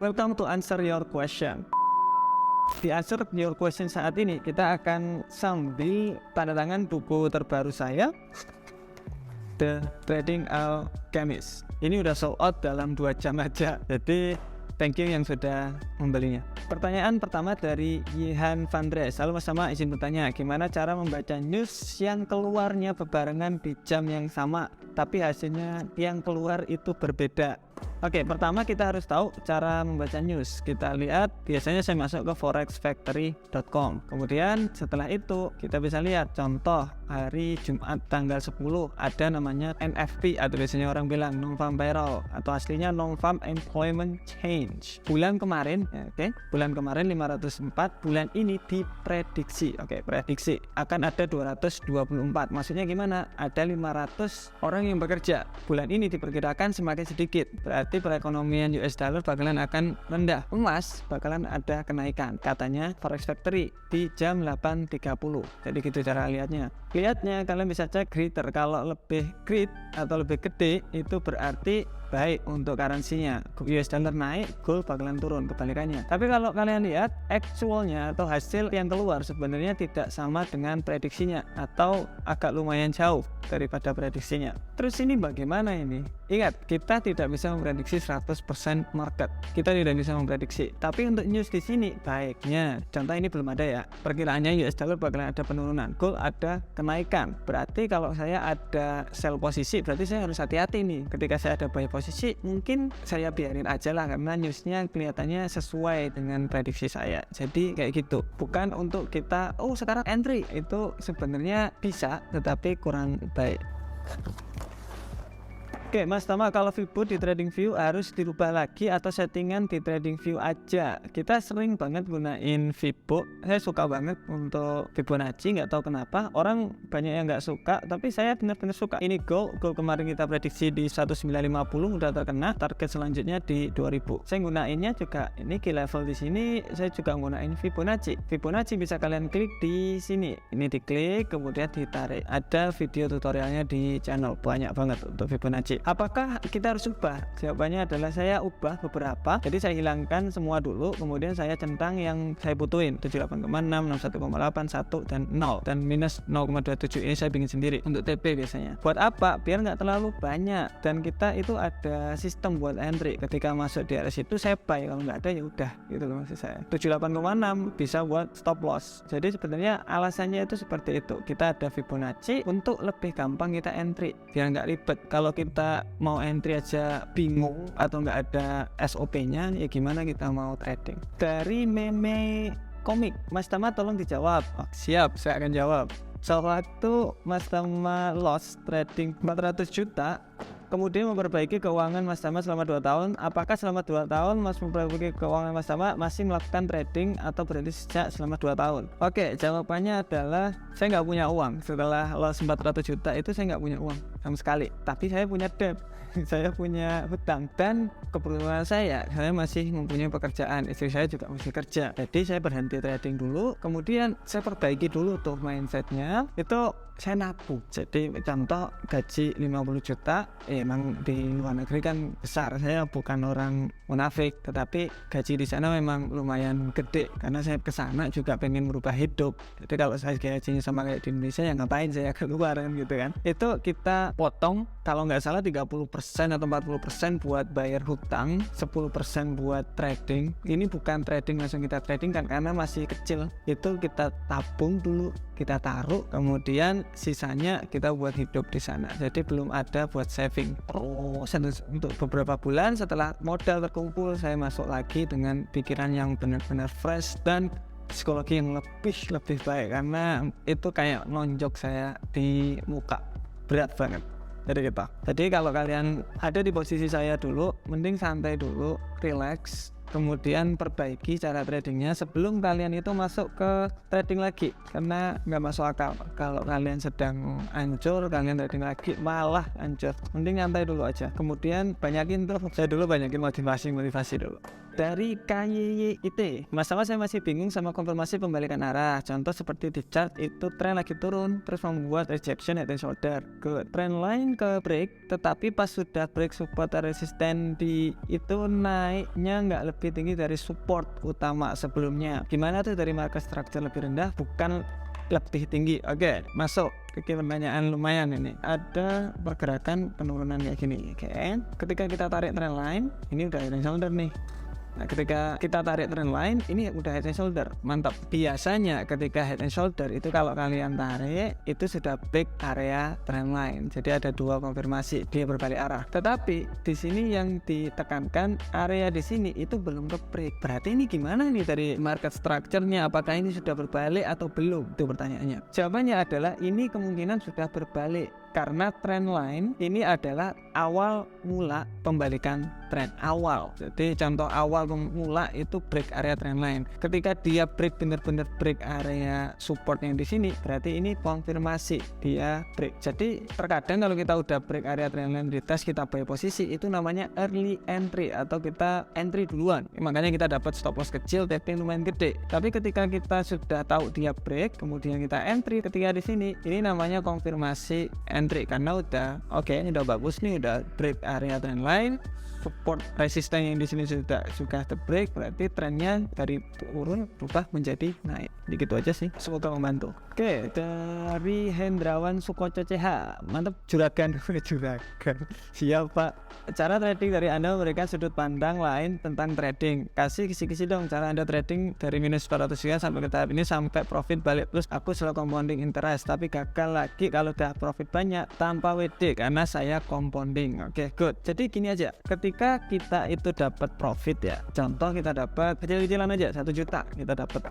Welcome to answer your question. Di answer your question saat ini kita akan sambil tanda tangan buku terbaru saya, The Trading Alchemist. Ini udah sold out dalam 2 jam aja. Jadi thank you yang sudah membelinya. Pertanyaan pertama dari Yihan Vandres. Halo Mas Tama, izin bertanya, gimana cara membaca news yang keluarnya bebarengan di jam yang sama, tapi hasilnya yang keluar itu berbeda? Oke, pertama kita harus tahu cara membaca news. Kita lihat, biasanya saya masuk ke forexfactory.com. Kemudian setelah itu kita bisa lihat contoh hari Jumat tanggal 10 ada namanya NFP atau biasanya orang bilang non-farm payroll atau aslinya non-farm employment change. Bulan kemarin, bulan kemarin 504, bulan ini diprediksi. Prediksi akan ada 224. Maksudnya gimana? Ada 500 orang yang bekerja. Bulan ini diperkirakan semakin sedikit. Berarti perekonomian US dollar bakalan akan rendah. Emas bakalan ada kenaikan, katanya Forex Factory di jam 8.30. Jadi gitu cara lihatnya. Lihatnya kalian bisa cek greater. Kalau lebih great atau lebih gede itu berarti baik untuk currency-nya. US dollar naik, gold bakalan turun, kebalikannya. Tapi kalau kalian lihat actualnya atau hasil yang keluar sebenarnya tidak sama dengan prediksinya atau agak lumayan jauh daripada prediksinya. Terus ini bagaimana ini? Ingat, kita tidak bisa memprediksi 100% market. Kita tidak bisa memprediksi. Tapi untuk news di sini baiknya, contoh ini belum ada ya. Perkiraannya US dollar bakalan ada penurunan, gold ada kenaikan. Berarti kalau saya ada sell posisi, berarti saya harus hati-hati nih. Ketika saya ada buy posisi, mungkin saya biarin aja lah karena newsnya kelihatannya sesuai dengan prediksi saya. Jadi kayak gitu. Bukan untuk kita, sekarang entry. Itu sebenarnya bisa, tetapi kurang baik. Oke, Mas Tama, kalau Fibo di TradingView harus dirubah lagi atau settingan di TradingView aja? Kita sering banget gunain Fibo. Saya suka banget untuk Fibonacci, nggak tahu kenapa. Orang banyak yang nggak suka, tapi saya benar-benar suka. Ini gold kemarin kita prediksi di 1950 udah terkena, target selanjutnya di 2000. Saya gunainnya juga ini key level di sini. Saya juga gunain Fibonacci. Fibonacci bisa kalian klik di sini. Ini diklik, kemudian ditarik. Ada video tutorialnya di channel, banyak banget untuk Fibonacci. Apakah kita harus ubah? Jawabannya adalah saya ubah beberapa. Jadi saya hilangkan semua dulu, kemudian saya centang yang saya butuhin 78,6, 61,8, 1 dan 0 dan minus 0,27. Ini saya bikin sendiri untuk TP biasanya. Buat apa? Biar nggak terlalu banyak dan kita itu ada sistem buat entry. Ketika masuk di area situ saya buy, kalau nggak ada ya udah gitu loh maksud saya. 78,6 bisa buat stop loss. Jadi sebenarnya alasannya itu seperti itu. Kita ada Fibonacci untuk lebih gampang kita entry biar nggak ribet. Kalau kita mau entry aja bingung atau nggak ada SOP-nya, ya gimana kita mau trading? Dari meme komik, Mas Tama tolong dijawab. Siap, saya akan jawab. Sewaktu Mas Tama loss trading 400 juta, kemudian memperbaiki keuangan Mas Tama selama 2 tahun. Apakah selama 2 tahun Mas memperbaiki keuangan Mas Tama masih melakukan trading atau berhenti sejak selama 2 tahun? Oke, jawabannya adalah saya nggak punya uang. Setelah loss 400 juta itu saya nggak punya uang sama sekali. Tapi saya punya debt, saya punya hutang, dan keberuntungan saya masih mempunyai pekerjaan. Istri saya juga masih kerja. Jadi saya berhenti trading dulu, kemudian saya perbaiki dulu tuh mindsetnya. Itu saya nabung. Jadi contoh gaji 50 juta, emang di luar negeri kan besar. Saya bukan orang munafik, tetapi gaji di sana memang lumayan gede karena saya kesana juga pengen merubah hidup. Jadi kalau saya gajinya sama kayak di Indonesia, ya ngapain saya keluar kan gitu kan. Itu kita potong kalau nggak salah 30% atau 40% buat bayar hutang, 10% buat trading. Ini bukan trading langsung kita trading kan karena masih kecil. Itu kita tabung dulu, kita taruh, kemudian sisanya kita buat hidup di sana. Jadi belum ada buat saving. Untuk beberapa bulan setelah modal terkumpul, saya masuk lagi dengan pikiran yang benar-benar fresh dan psikologi yang lebih baik, karena itu kayak nonjok saya di muka, berat banget. Jadi kalau kalian ada di posisi saya dulu, mending santai dulu, relax, kemudian perbaiki cara tradingnya sebelum kalian itu masuk ke trading lagi, karena nggak masuk akal kalau kalian sedang hancur kalian trading lagi malah hancur. Mending nyantai dulu aja, kemudian banyakin tuh, saya dulu banyakin motivasi dulu. Dari KYYIT, masalah saya masih bingung sama konfirmasi pembalikan arah. Contoh seperti di chart itu tren lagi turun terus membuat rejection head and shoulder, good. Trend line ke break, tetapi pas sudah break support resisten di itu naiknya nggak lebih tinggi dari support utama sebelumnya. Gimana tuh dari market structure lebih rendah bukan lebih tinggi? Oke, masuk ke pertanyaan lumayan ini. Ada pergerakan penurunan kayak gini. Oke, ketika kita tarik trend line, ini udah head and shoulder nih. Nah, ketika kita tarik trend line, ini udah head and shoulder. Mantap. Biasanya ketika head and shoulder itu kalau kalian tarik, itu sudah break area trend line. Jadi ada dua konfirmasi, dia berbalik arah. Tetapi di sini yang ditekankan area di sini itu belum ke break. Berarti ini gimana nih dari market structure-nya? Apakah ini sudah berbalik atau belum? Itu pertanyaannya. Jawabannya adalah ini kemungkinan sudah berbalik. Karena trend line ini adalah awal mula pembalikan trend awal. Jadi contoh awal mula itu break area trend line. Ketika dia break benar-benar break area support yang di sini, berarti ini konfirmasi dia break. Jadi terkadang kalau kita udah break area trend line di tes, kita buy posisi, itu namanya early entry atau kita entry duluan. Makanya kita dapat stop loss kecil tapi lumayan gede. Tapi ketika kita sudah tahu dia break, kemudian kita entry ketika di sini, ini namanya konfirmasi entry karena udah oke, ini udah bagus nih, udah break area trend line, support resisten yang di sini sudah break, berarti trennya dari turun berubah menjadi naik. Begitu aja sih, semoga membantu. Oke, dari Hendrawan Sukoco CH, mantap. Juragan siap Pak. Cara trading dari Anda memberikan sudut pandang lain tentang trading. Kasih kisi-kisi dong cara Anda trading dari minus 400 ribu sampai ke tahap ini sampai profit balik plus. Aku selalu compounding interest tapi gagal lagi kalau udah profit banyak tanpa WD karena saya compounding. Oke, good. Jadi gini aja, ketika kita itu dapat profit ya, contoh kita dapat kecil-kecilan aja 1 juta, kita dapat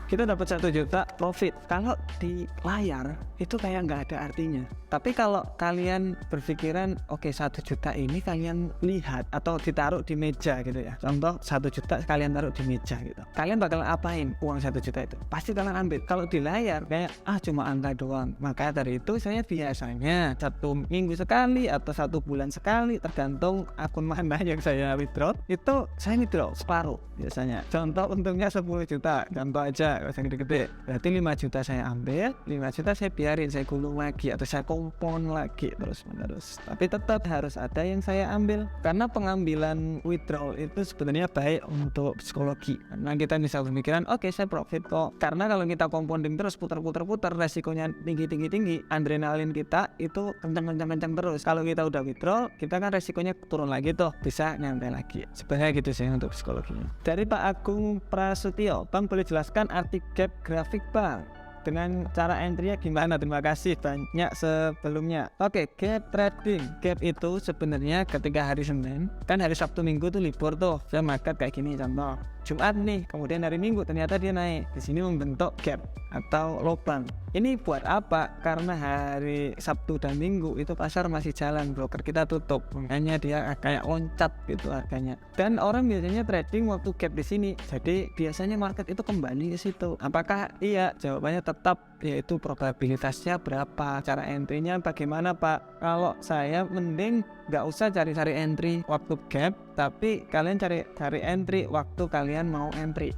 1 juta profit. Kalau di layar itu kayak nggak ada artinya. Tapi kalau kalian berpikiran oke, 1 juta ini kalian lihat atau ditaruh di meja gitu ya. Contoh 1 juta kalian taruh di meja gitu. Kalian bakal apain uang 1 juta itu? Pasti kalian ambil. Kalau di layar kayak cuma angka doang. Maka dari itu saya biasanya 1 minggu sekali atau 1 bulan sekali, tergantung akun mana yang saya withdraw, itu saya withdraw separuh biasanya. Contoh untungnya 10 juta, contoh aja, gak usah gede-gede. Berarti 5 juta saya ambil, 5 juta saya biarin, saya gulung lagi atau saya kompon lagi terus menerus. Tapi tetap harus ada yang saya ambil, karena pengambilan withdrawal itu sebenarnya baik untuk psikologi. Karena kita bisa berpikiran oke, saya profit kok. Karena kalau kita compounding terus putar-putar resikonya tinggi, adrenalin kita itu kencang terus. Kalau kita udah withdraw, kita kan resikonya turun lagi tuh, bisa nyantai lagi. Sebenarnya gitu sih untuk psikologinya. Dari Pak Agung Prasetyo, Bang boleh jelaskan arti gap grafik Bang? Dengan cara entry-nya gimana? Terima kasih banyak sebelumnya. Oke, gap trading. Gap itu sebenarnya ketika hari Senin, kan hari Sabtu Minggu tuh libur tuh. Saya market kayak gini contoh. Jumat nih, kemudian hari Minggu ternyata dia naik. Di sini membentuk gap atau lubang. Ini buat apa? Karena hari Sabtu dan Minggu itu pasar masih jalan, broker kita tutup. Makanya dia kayak loncat gitu harganya. Dan orang biasanya trading waktu gap di sini. Jadi biasanya market itu kembali ke situ. Apakah iya? Jawabannya tetap, yaitu probabilitasnya berapa, cara entry-nya bagaimana Pak. Kalau saya mending nggak usah cari-cari entry waktu gap, tapi kalian cari entry waktu kalian mau entry.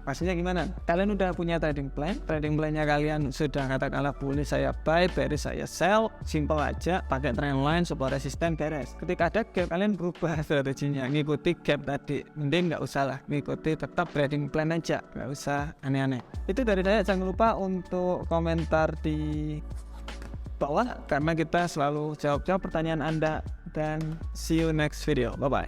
Maksudnya gimana? Kalian udah punya trading plan-nya kalian sudah katakanlah bullish saya buy, bearish saya sell, simple aja, pakai trend line, support resisten, beres. Ketika ada gap, kalian berubah strateginya, ngikuti gap tadi. Mending nggak usah lah, ngikuti tetap trading plan aja, nggak usah aneh-aneh. Itu dari saya. Jangan lupa untuk komentar di bawah karena kita selalu jawab pertanyaan Anda, dan see you next video. Bye bye.